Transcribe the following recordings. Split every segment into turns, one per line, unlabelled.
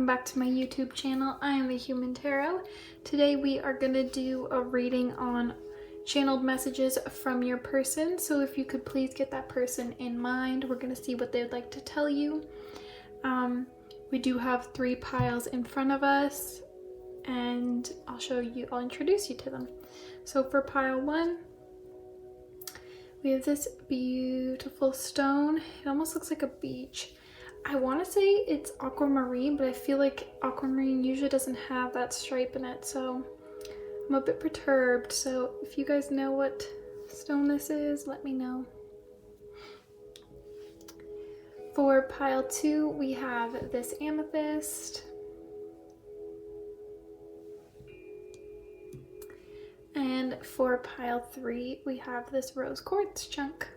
back to my YouTube channel. I am the Human Tarot. Today we are going to do a reading on channeled messages from your person. So if you could please get that person in mind, we're going to see what they'd like to tell you. We do have 3 piles in front of us, and I'll introduce you to them. So for pile 1, we have this beautiful stone. It almost looks like a beach. I want to say it's aquamarine, but I feel like aquamarine usually doesn't have that stripe in it, so I'm a bit perturbed. So if you guys know what stone this is, let me know. For pile 2, we have this amethyst. And for pile 3, we have this rose quartz chunk.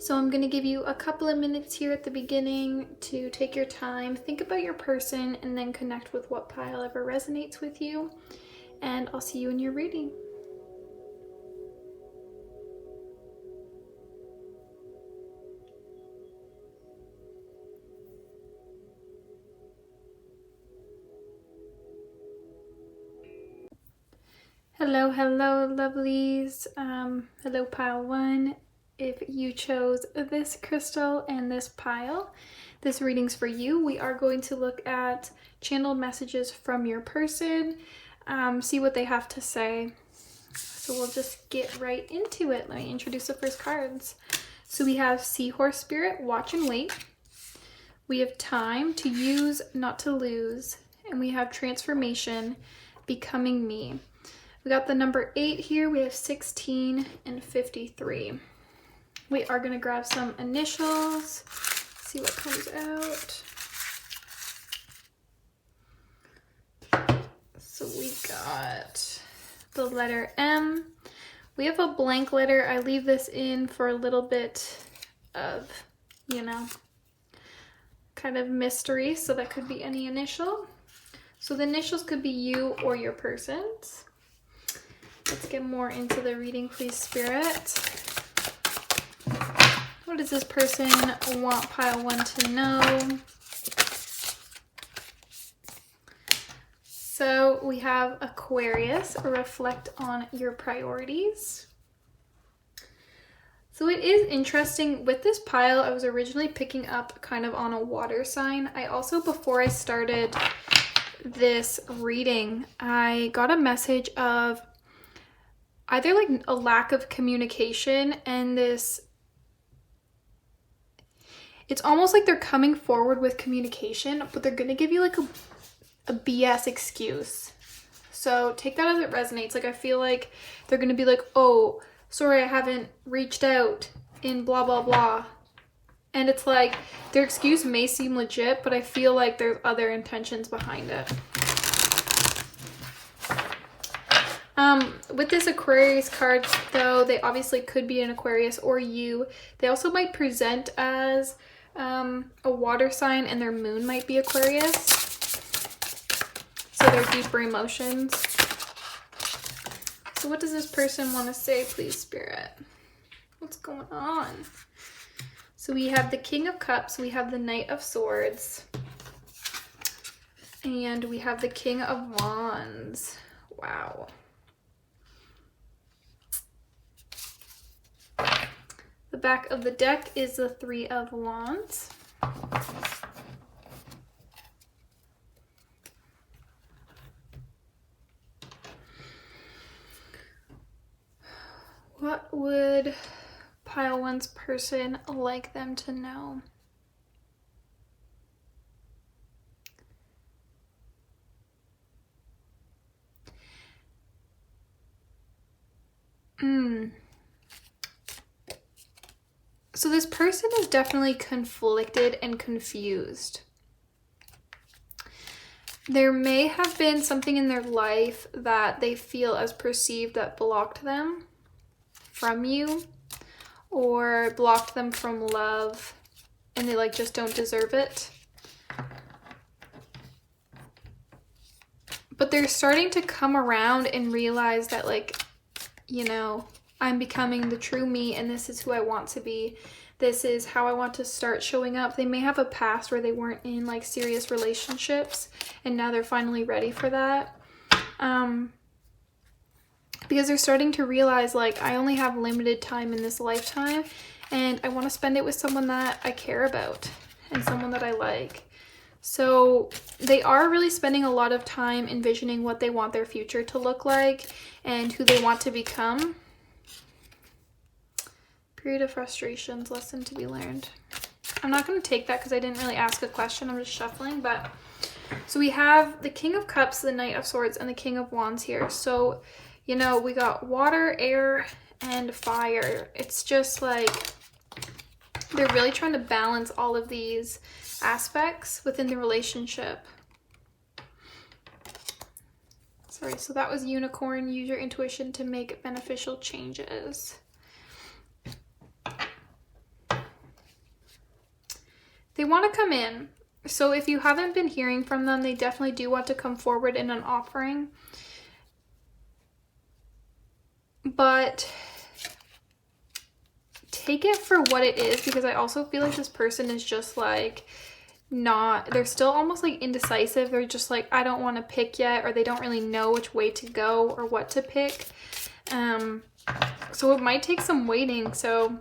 So I'm going to give you a couple of minutes here at the beginning to take your time, think about your person, and then connect with what pile ever resonates with you. And I'll see you in your reading. Hello, lovelies. Hello, pile 1. If you chose this crystal and this pile, this reading's for you. We are going to look at channeled messages from your person, see what they have to say. So we'll just get right into it. Let me introduce the first cards. So we have Seahorse Spirit, Watch and Wait. We have Time, To Use, Not to Lose. And we have Transformation, Becoming Me. We got the number 8 here. We have 16 and 53. We are going to grab some initials, see what comes out. So we got the letter M. We have a blank letter. I leave this in for a little bit of, kind of mystery. So that could be any initial. So the initials could be you or your person's. Let's get more into the reading, please, Spirit. What does this person want pile 1 to know? So we have Aquarius, reflect on your priorities. So it is interesting with this pile. I was originally picking up kind of on a water sign. I also, before I started this reading, I got a message of either like a lack of communication and this. It's almost like they're coming forward with communication, but they're going to give you like a BS excuse. So take that as it resonates. Like I feel like they're going to be like, oh, sorry, I haven't reached out in blah, blah, blah. And it's like their excuse may seem legit, but I feel like there's other intentions behind it. With this Aquarius card, though, they obviously could be an Aquarius or you. They also might present as a water sign, and their moon might be Aquarius. So they're deeper emotions. So what does this person want to say, please, Spirit? What's going on? So we have the King of Cups, we have the Knight of Swords, and we have the King of Wands. Wow. The back of the deck is the 3 of Wands. What would pile 1's person like them to know? So this person is definitely conflicted and confused. There may have been something in their life that they feel as perceived that blocked them from you or blocked them from love, and they like just don't deserve it. But they're starting to come around and realize that, like, I'm becoming the true me and this is who I want to be. This is how I want to start showing up. They may have a past where they weren't in like serious relationships and now they're finally ready for that. Because they're starting to realize like I only have limited time in this lifetime and I want to spend it with someone that I care about and someone that I like. So they are really spending a lot of time envisioning what they want their future to look like and who they want to become. Period of frustrations, lesson to be learned. I'm not going to take that because I didn't really ask a question. I'm just shuffling. But so we have the King of Cups, the Knight of Swords, and the King of Wands here. So, you know, we got water, air, and fire. It's just like they're really trying to balance all of these aspects within the relationship. Sorry, so that was Unicorn. Use your intuition to make beneficial changes. They want to come in. So if you haven't been hearing from them, they definitely do want to come forward in an offering. But take it for what it is, because I also feel like this person is just like they're still almost like indecisive. They're just like, I don't want to pick yet, or they don't really know which way to go or what to pick. So it might take some waiting. So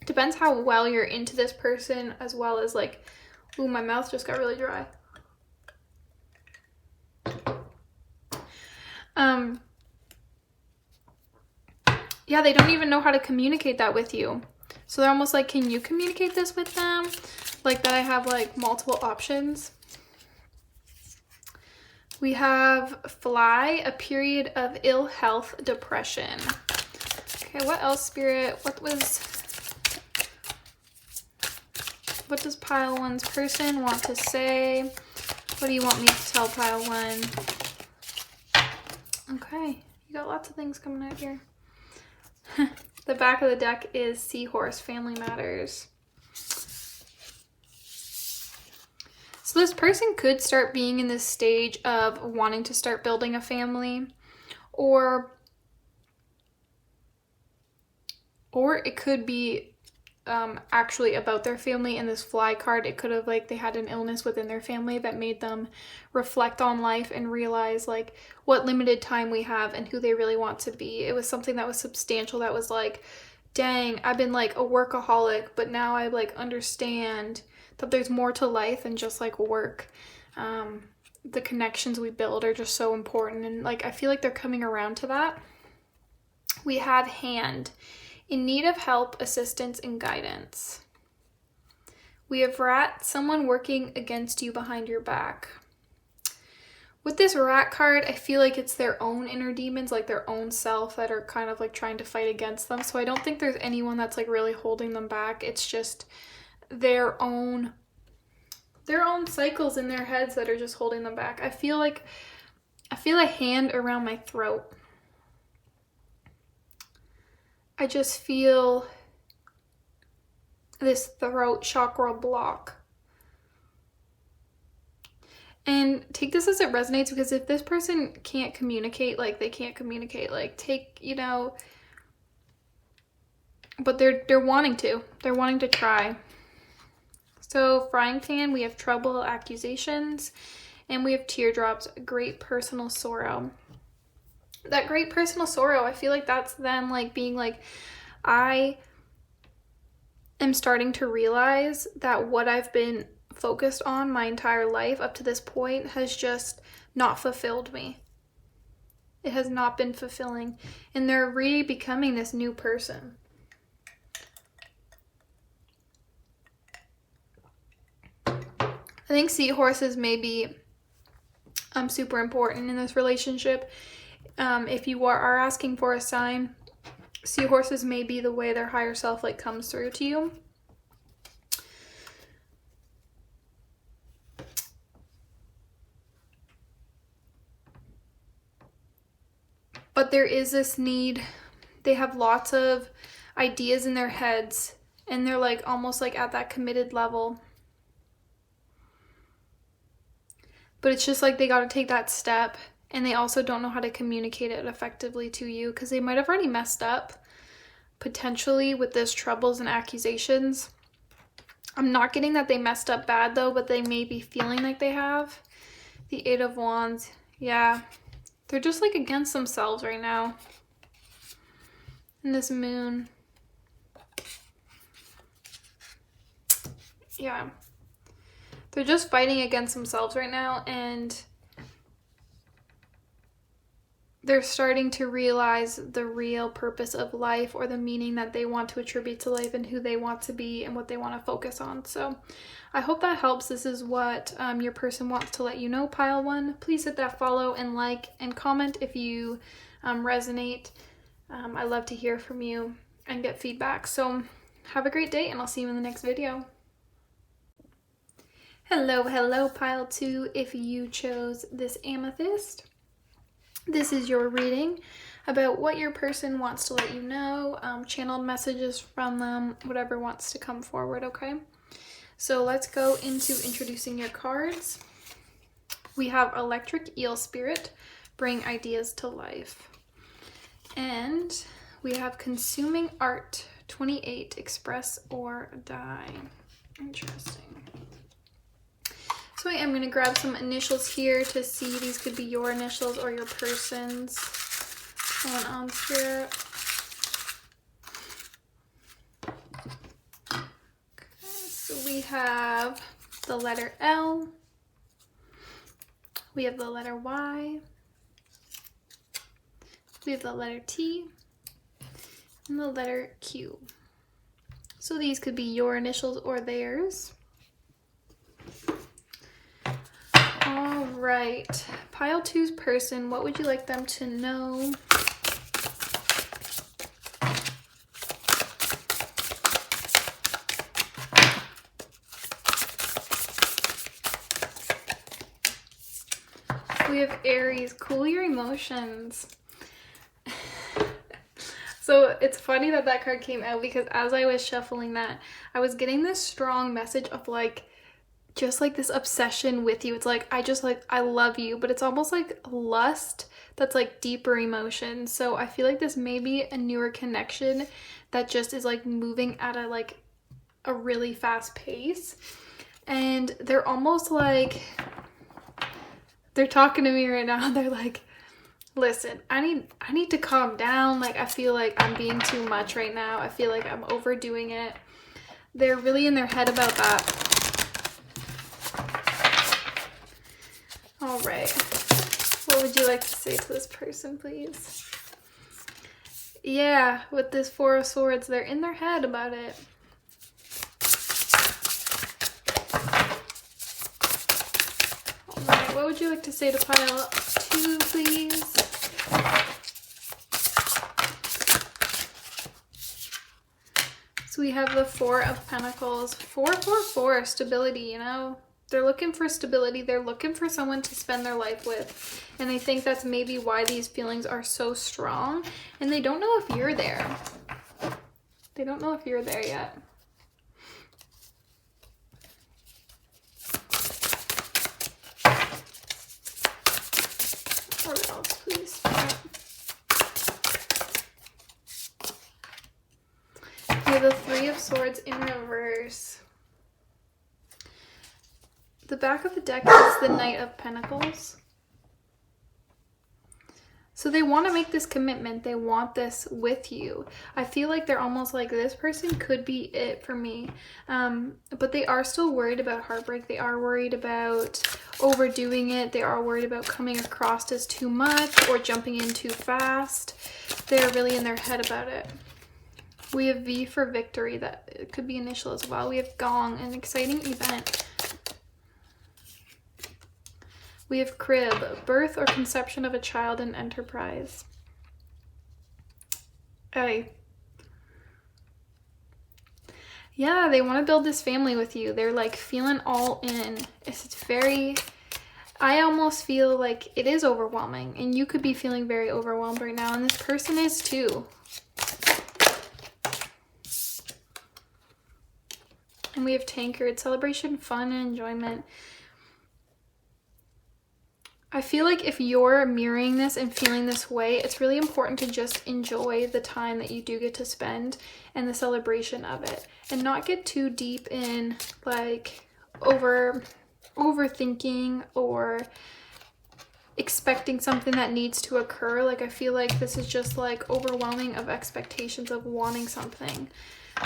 depends how well you're into this person, as well as like, ooh, my mouth just got really dry. Yeah, they don't even know how to communicate that with you. So they're almost like, can you communicate this with them? Like that I have like multiple options. We have Fly, a period of ill health, depression. Okay, what else, Spirit? What does pile one's person want to say? What do you want me to tell pile one? Okay, you got lots of things coming out here. The back of the deck is Seahorse, family matters. So this person could start being in this stage of wanting to start building a family, or it could be actually about their family. In this Fly card, it could have like they had an illness within their family that made them reflect on life and realize like what limited time we have and who they really want to be. It was something that was substantial, that was like, dang, I've been like a workaholic, but now I like understand that there's more to life than just like work. The connections we build are just so important, and like I feel like they're coming around to that. We have Hand, in need of help, assistance, and guidance. We have Rat, someone working against you behind your back. With this Rat card, I feel like it's their own inner demons, like their own self, that are kind of like trying to fight against them. So I don't think there's anyone that's like really holding them back. It's just their own cycles in their heads that are just holding them back. I feel a hand around my throat. I just feel this throat chakra block. And take this as it resonates, because if this person can't communicate, like they can't communicate, like take, you know, but they're wanting to. They're wanting to try. So Frying Pan, we have Trouble, accusations, and we have Teardrops, great personal sorrow. That great personal sorrow, I feel like that's them like being like, I am starting to realize that what I've been focused on my entire life up to this point has just not fulfilled me. It has not been fulfilling, and they're really becoming this new person. I think seahorses may be super important in this relationship. If you are asking for a sign, seahorses may be the way their higher self like comes through to you. But there is this need. They have lots of ideas in their heads, and they're like almost like at that committed level. But it's just like they got to take that step, and they also don't know how to communicate it effectively to you, because they might have already messed up, potentially with this troubles and accusations. I'm not getting that they messed up bad though, but they may be feeling like they have. The Eight of Wands. Yeah. They're just like against themselves right now. And this Moon. Yeah. They're just fighting against themselves right now, and they're starting to realize the real purpose of life, or the meaning that they want to attribute to life, and who they want to be and what they want to focus on. So I hope that helps. This is what your person wants to let you know, pile 1. Please hit that follow and like and comment if you resonate. I love to hear from you and get feedback. So have a great day, and I'll see you in the next video. Hello, pile 2. If you chose this amethyst, this is your reading about what your person wants to let you know, channeled messages from them, whatever wants to come forward, okay? So let's go into introducing your cards. We have Electric Eel Spirit, bring ideas to life. And we have Consuming Art, 28, express or die. Interesting. So I am going to grab some initials here to see. These could be your initials or your person's. Going on here. Okay, so we have the letter L. We have the letter Y. We have the letter T. And the letter Q. So these could be your initials or theirs. All right, pile 2's person, what would you like them to know? We have Aries, cool your emotions. So it's funny that that card came out, because as I was shuffling that, I was getting this strong message of like, just like this obsession with you. It's like, I love you, but it's almost like lust that's like deeper emotion. So I feel like this may be a newer connection that just is like moving at a really fast pace. And they're almost like, they're talking to me right now. They're like, listen, I need to calm down. Like, I feel like I'm being too much right now. I feel like I'm overdoing it. They're really in their head about that. All right, what would you like to say to this person, please? Yeah, with this Four of Swords, they're in their head about it. All right, what would you like to say to pile 2, please? So we have the Four of Pentacles. 444, stability, you know? They're looking for stability. They're looking for someone to spend their life with. And they think that's maybe why these feelings are so strong. And they don't know if you're there. They don't know if you're there yet. What else, please? We have the Three of Swords in reverse. The back of the deck is the Knight of Pentacles. So they want to make this commitment. They want this with you. I feel like they're almost like, this person could be it for me. But they are still worried about heartbreak. They are worried about overdoing it. They are worried about coming across as too much or jumping in too fast. They're really in their head about it. We have V for victory. That could be initial as well. We have Gong, an exciting event. We have Crib, birth or conception of a child and enterprise. Hey. Yeah, they want to build this family with you. They're like feeling all in. It's very, I almost feel like it is overwhelming, and you could be feeling very overwhelmed right now, and this person is too. And we have Tankard, celebration, fun, and enjoyment. I feel like if you're mirroring this and feeling this way, it's really important to just enjoy the time that you do get to spend and the celebration of it, and not get too deep in like overthinking or expecting something that needs to occur. Like, I feel like this is just like overwhelming of expectations of wanting something.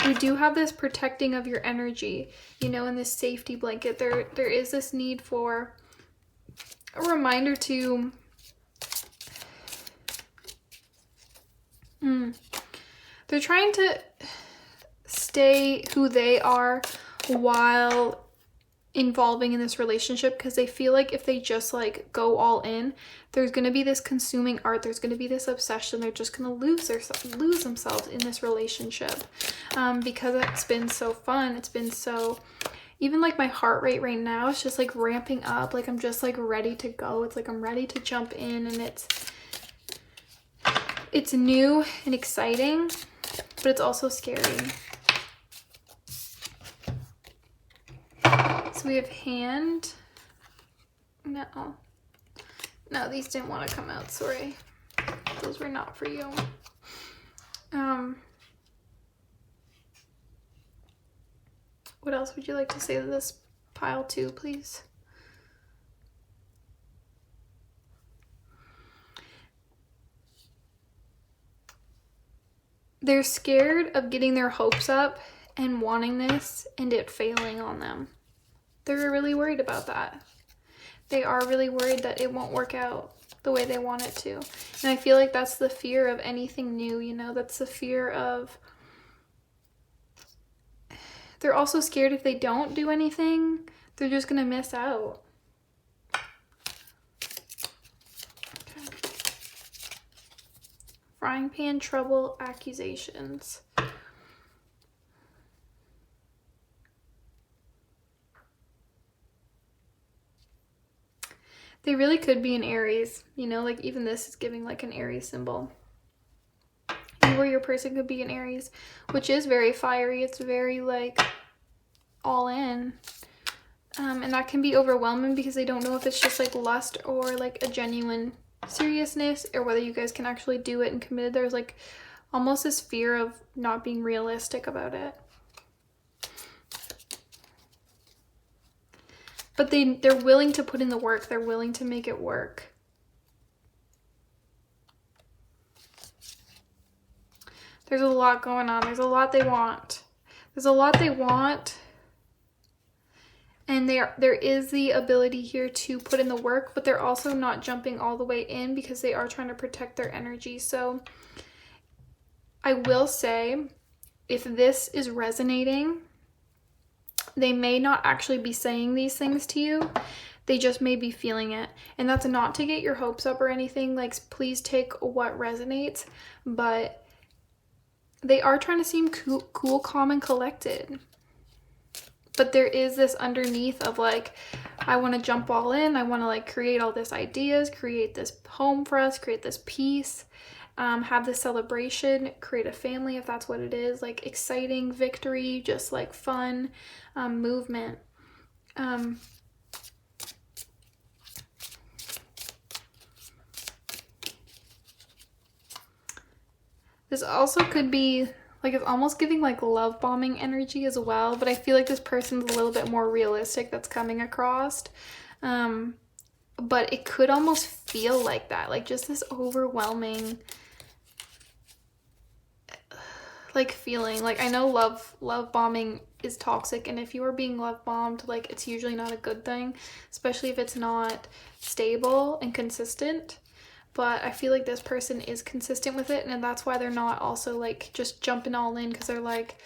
We do have this protecting of your energy, you know, in this safety blanket. There is this need for a reminder to they're trying to stay who they are while involving in this relationship, because they feel like if they just like go all in, there's going to be this consuming art, there's going to be this obsession, they're just going to lose themselves in this relationship, because it's been so fun. It's been so, even like my heart rate right now is just like ramping up, like I'm just like ready to go. It's like I'm ready to jump in, and it's new and exciting, but it's also scary. So we have hand. No, these didn't want to come out, sorry. Those were not for you. What else would you like to say to this pile too, please? They're scared of getting their hopes up and wanting this and it failing on them. They're really worried about that. They are really worried that it won't work out the way they want it to. And I feel like that's the fear of anything new, you know? That's the fear of... They're also scared if they don't do anything, they're just gonna miss out. Okay. Frying pan trouble, accusations. They really could be an Aries, you know, like even this is giving like an Aries symbol. You or your person could be an Aries, which is very fiery. It's very like all in. And that can be overwhelming because they don't know if it's just like lust or like a genuine seriousness, or whether you guys can actually do it and commit it. There's like almost this fear of not being realistic about it. But they're willing to put in the work. They're willing to make it work. There's a lot going on. There's a lot they want. There's a lot they want. And there is the ability here to put in the work, but they're also not jumping all the way in because they are trying to protect their energy. So I will say, if this is resonating, they may not actually be saying these things to you. They just may be feeling it. And that's not to get your hopes up or anything. Like, please take what resonates. But they are trying to seem cool, calm, and collected. But there is this underneath of like, I want to jump all in. I want to like create all this ideas, create this home for us, create this peace, have this celebration, create a family if that's what it is. Like exciting victory, just like fun, movement. This also could be like, it's almost giving like love bombing energy as well, but I feel like this person's a little bit more realistic that's coming across. But it could almost feel like that, like just this overwhelming like feeling. Like, I know love bombing is toxic, and if you are being love bombed, like it's usually not a good thing, especially if it's not stable and consistent. But I feel like this person is consistent with it, and that's why they're not also like just jumping all in, because they're like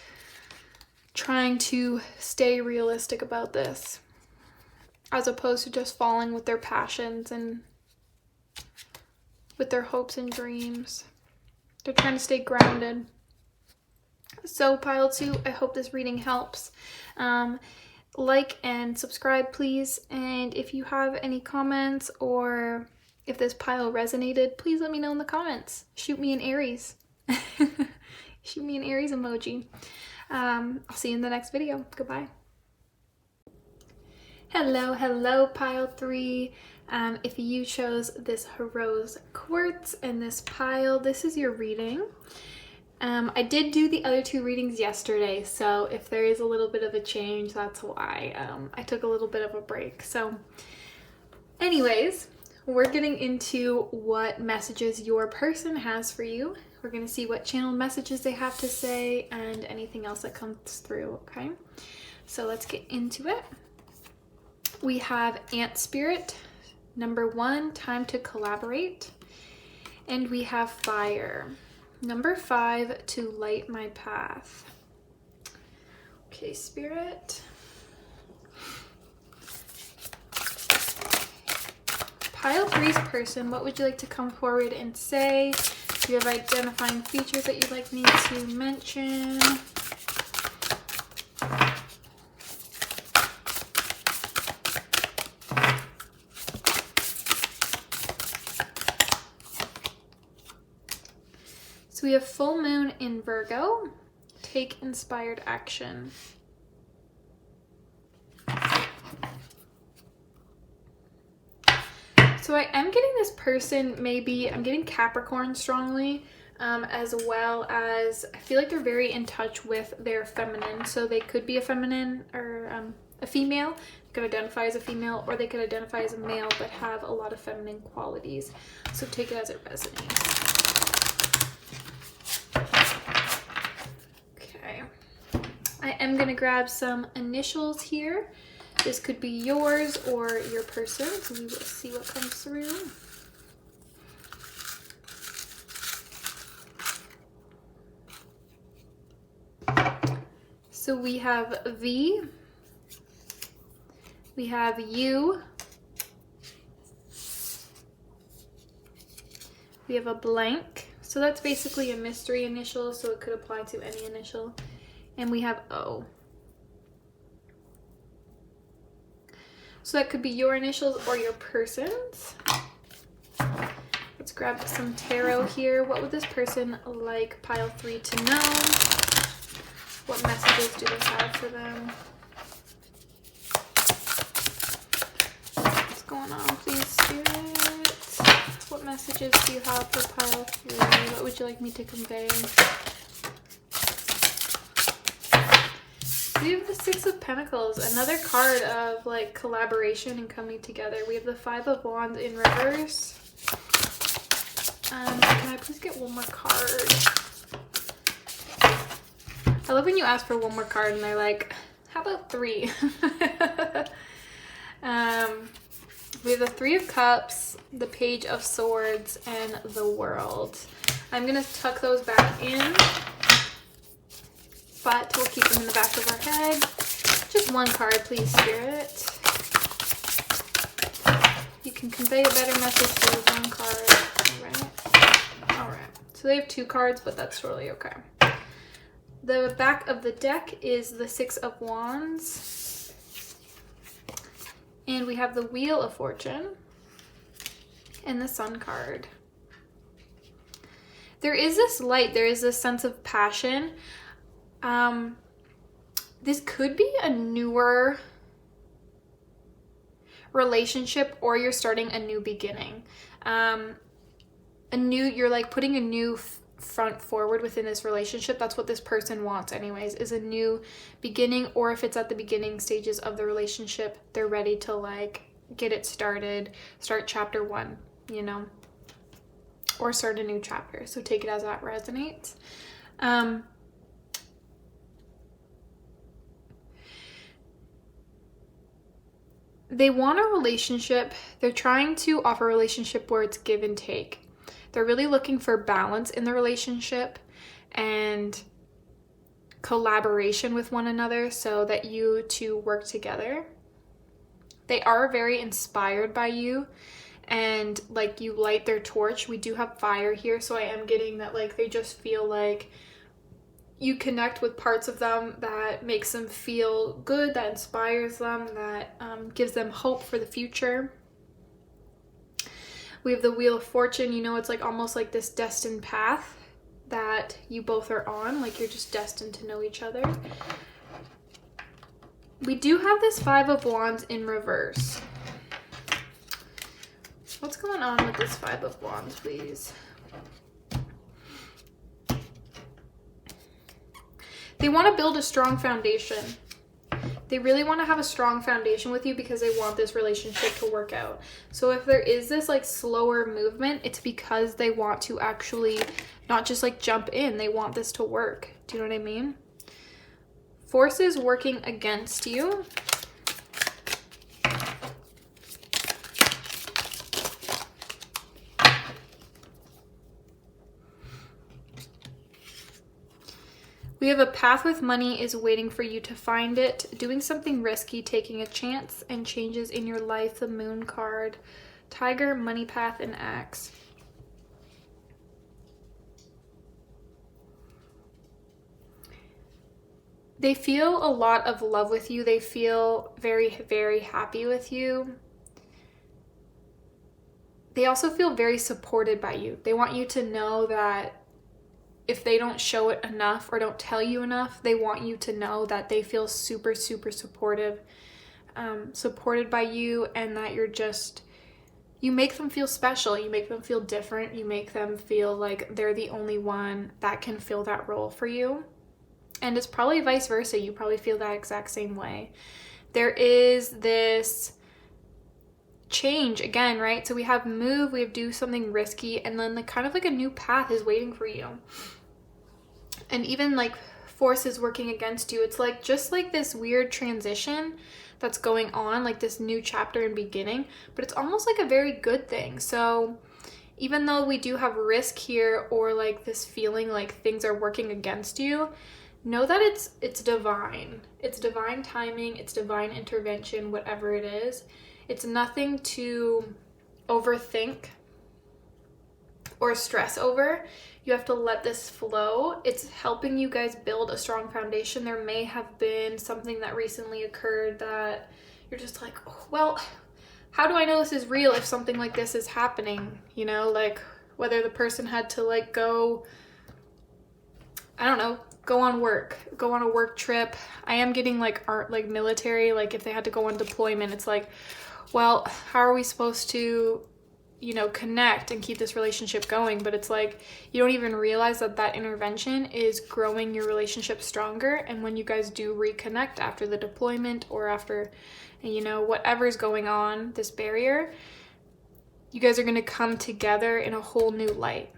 trying to stay realistic about this, as opposed to just falling with their passions and with their hopes and dreams. They're trying to stay grounded. So pile 2, I hope this reading helps. Like and subscribe, please. And if you have any comments, or if this pile resonated, please let me know in the comments. Shoot me an Aries. Shoot me an Aries emoji. I'll see you in the next video. Goodbye. Hello, pile 3. If you chose this rose quartz and this pile, this is your reading. I did do the other 2 readings yesterday, so if there is a little bit of a change, that's why. I took a little bit of a break. So anyways, we're getting into what messages your person has for you. We're going to see what channeled messages they have to say and anything else that comes through, okay? So let's get into it. We have Ant Spirit, number 1, time to collaborate. And we have Fire, number 5, to light my path. Okay, Spirit. Pile 3's person, what would you like to come forward and say? Do you have identifying features that you'd like me to mention? So we have full moon in Virgo. Take inspired action. So I am getting this person, maybe, I'm getting Capricorn strongly, as well as I feel like they're very in touch with their feminine. So they could be a feminine or a female, they could identify as a female, or they could identify as a male but have a lot of feminine qualities. So take it as it resonates. Okay, I am going to grab some initials here. This could be yours or your person, so we will see what comes through. So we have V, we have U, we have a blank, so that's basically a mystery initial, so it could apply to any initial, and we have O. So that could be your initials or your person's. Let's grab some tarot here. What would this person like pile 3 to know? What messages do they have for them? What's going on, please, Spirit? What messages do you have for pile 3? What would you like me to convey? We have the 6 of Pentacles, another card of like collaboration and coming together. We have the 5 of Wands in reverse. Can I please get one more card? I love when you ask for one more card and they're like, how about 3? We have the 3 of Cups, the Page of Swords, and the World. I'm going to tuck those back in, but we'll keep them in the back of our head. Just one card, please, Spirit. You can convey a better message through one card. All right. So they have 2 cards, but that's totally okay. The back of the deck is the 6 of Wands. And we have the Wheel of Fortune and the Sun card. There is this light, there is this sense of passion. This could be a newer relationship, or you're starting a new beginning. You're like putting a new front forward within this relationship. That's what this person wants anyways, is a new beginning. Or if it's at the beginning stages of the relationship, they're ready to like get it started, start chapter 1, you know, or start a new chapter. So take it as that resonates. They want a relationship. They're trying to offer a relationship where it's give and take. They're really looking for balance in the relationship and collaboration with one another so that you two work together. They are very inspired by you and like you light their torch. We do have fire here, so I am getting that like they just feel like you connect with parts of them that makes them feel good, that inspires them, that gives them hope for the future. We have the Wheel of Fortune. You know, it's like almost like this destined path that you both are on, like you're just destined to know each other. We do have this 5 of Wands in reverse. What's going on with this Five of Wands, please? They want to build a strong foundation. They really want to have a strong foundation with you because they want this relationship to work out. So if there is this like slower movement, it's because they want to actually not just like jump in. They want this to work. Do you know what I mean? Forces working against you. We have a path with money is waiting for you to find it. Doing something risky, taking a chance, and changes in your life. The Moon card. Tiger, money path, and axe. They feel a lot of love with you. They feel very, very happy with you. They also feel very supported by you. They want you to know that if they don't show it enough or don't tell you enough, they want you to know that they feel super, super supported by you, and that you make them feel special. You make them feel different. You make them feel like they're the only one that can fill that role for you. And it's probably vice versa. You probably feel that exact same way. There is this change again, right? So we have move, we have do something risky, and then kind of like a new path is waiting for you. And even like forces working against you. It's like just like this weird transition that's going on, like this new chapter and beginning, but it's almost like a very good thing. So even though we do have risk here, or like this feeling like things are working against you, know that it's divine. It's divine timing, it's divine intervention, whatever it is. It's nothing to overthink or stress over. You have to let this flow. It's helping you guys build a strong foundation. There may have been something that recently occurred that you're just like, oh, well, how do I know this is real if something like this is happening? You know, like whether the person had to like go, I don't know, go on a work trip. I am getting like art, like military, like if they had to go on deployment, it's like, well, how are we supposed to, you know, connect and keep this relationship going? But it's like, you don't even realize that that intervention is growing your relationship stronger. And when you guys do reconnect after the deployment or after, you know, whatever's going on, this barrier, you guys are going to come together in a whole new light,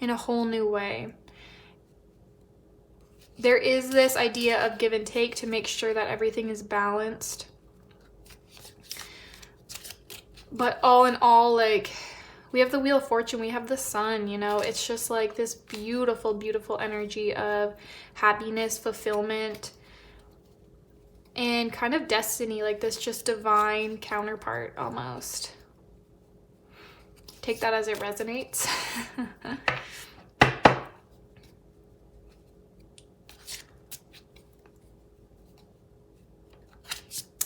in a whole new way. There is this idea of give and take to make sure that everything is balanced. But all in all, like, we have the Wheel of Fortune, we have the Sun, you know, it's just like this beautiful, beautiful energy of happiness, fulfillment, and kind of destiny, like this just divine counterpart almost. Take that as it resonates.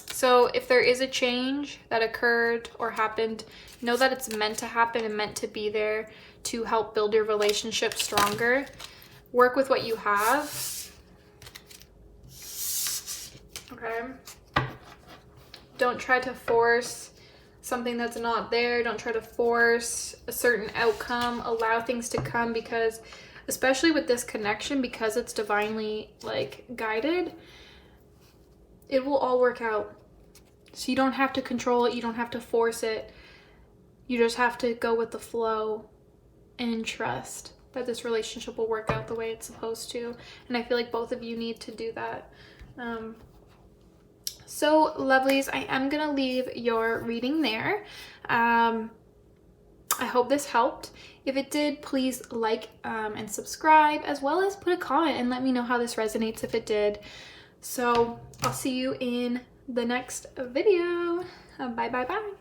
So if there is a change that occurred or happened, know that it's meant to happen and meant to be there to help build your relationship stronger. Work with what you have. Okay? Don't try to force something that's not there. Don't try to force a certain outcome. Allow things to come, because especially with this connection, because it's divinely like guided, it will all work out. So you don't have to control it. You don't have to force it. You just have to go with the flow and trust that this relationship will work out the way it's supposed to. And I feel like both of you need to do that. So lovelies, I am going to leave your reading there. I hope this helped. If it did, please like and subscribe, as well as put a comment and let me know how this resonates if it did. So I'll see you in the next video. Bye bye bye.